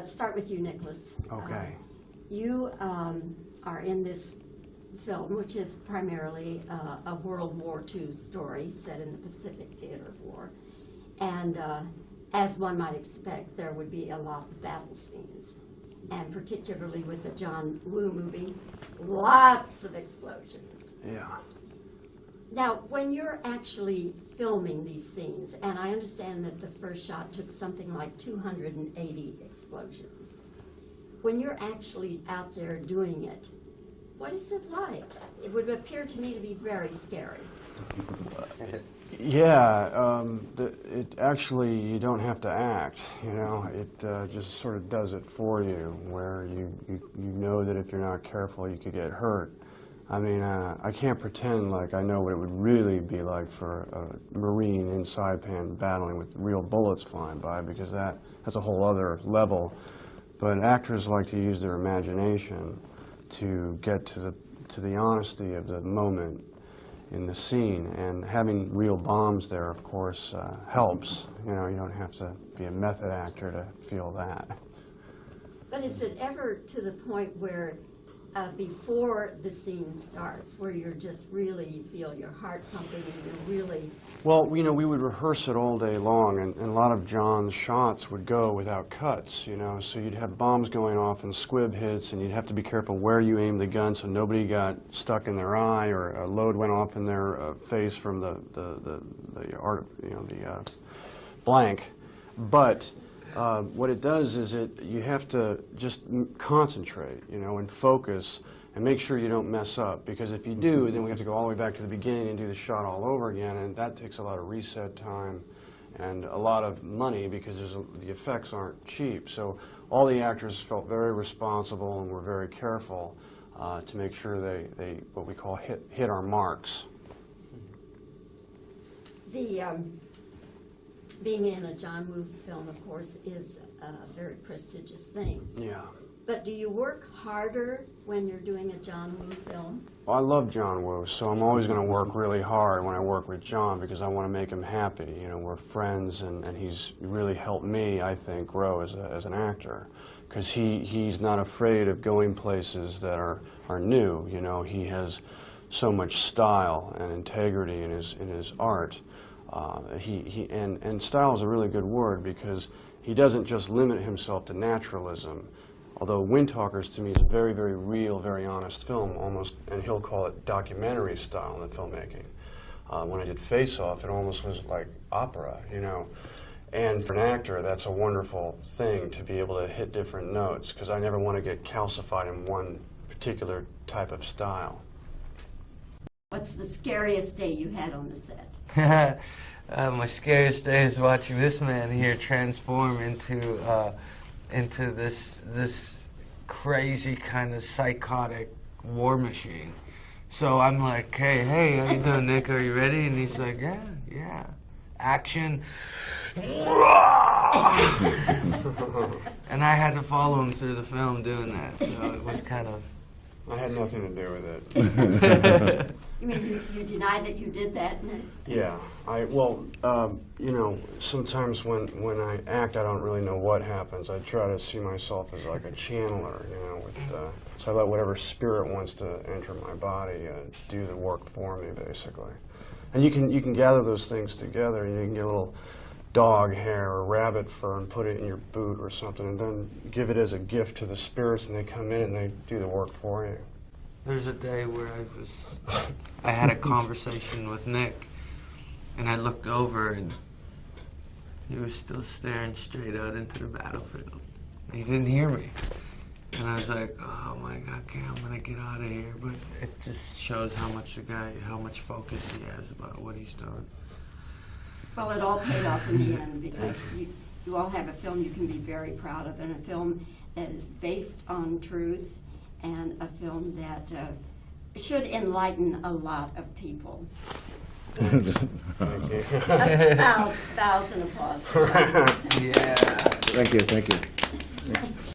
start with you, Nicholas. Okay. You are in this film, which is primarily a World War II story set in the Pacific Theater of War. And as one might expect, there would be a lot of battle scenes. And particularly with the John Woo movie, lots of explosions. Yeah. Now, when you're actually filming these scenes, and I understand that the first shot took something like 280 explosions, when you're actually out there doing it, what is it like? It would appear to me to be very scary. Yeah, it actually, you don't have to act, you know, it just sort of does it for you, where you know that if you're not careful you could get hurt. I mean, I can't pretend like I know what it would really be like for a Marine in Saipan battling with real bullets flying by, because that's a whole other level. But actors like to use their imagination to get to the honesty of the moment in the scene, and having real bombs there, of course, helps. You know, you don't have to be a method actor to feel that. But is it ever to the point where before the scene starts, where you're just really, you feel your heart pumping and you're really... Well, you know, we would rehearse it all day long, and a lot of John's shots would go without cuts, you know, so you'd have bombs going off and squib hits, and you'd have to be careful where you aimed the gun so nobody got stuck in their eye or a load went off in their face from the blank. But what it does is you have to just concentrate, you know, and focus and make sure you don't mess up, because if you do, then we have to go all the way back to the beginning and do the shot all over again, and that takes a lot of reset time and a lot of money, because the effects aren't cheap. So all the actors felt very responsible and were very careful to make sure they what we call hit our marks. The being in a John Woo film, of course, is a very prestigious thing. Yeah. But do you work harder when you're doing a John Woo film? Well, I love John Woo, so I'm always going to work really hard when I work with John, because I want to make him happy. You know, we're friends, and he's really helped me, I think, grow as an actor, because he's not afraid of going places that are new. You know, he has so much style and integrity in his art. And style is a really good word, because he doesn't just limit himself to naturalism. Although Windtalkers, to me, is a very, very real, very honest film, almost, and he'll call it documentary style in the filmmaking. When I did Face Off, it almost was like opera, you know. And for an actor, that's a wonderful thing, to be able to hit different notes, because I never want to get calcified in one particular type of style. What's the scariest day you had on the set? My scariest day is watching this man here transform into this crazy kind of psychotic war machine. So I'm like, hey, how you doing, Nick? Are you ready? And he's like, yeah. Action. And I had to follow him through the film doing that, so it was kind of... I had nothing to do with it. You mean you deny that you did that? Yeah. You know, sometimes when I act, I don't really know what happens. I try to see myself as like a channeler, you know, so I let whatever spirit wants to enter my body do the work for me, basically. And you can gather those things together, and you can get a little dog hair or rabbit fur and put it in your boot or something, and then give it as a gift to the spirits, and they come in and they do the work for you. There's a day where I had a conversation with Nick, and I looked over and he was still staring straight out into the battlefield. He didn't hear me. And I was like, oh my God, okay, I'm gonna get out of here. But it just shows how much focus he has about what he's doing. Well, it all paid off in the end, because you all have a film you can be very proud of, and a film that is based on truth, and a film that should enlighten a lot of people. A thousand applause. Yeah. Thank you.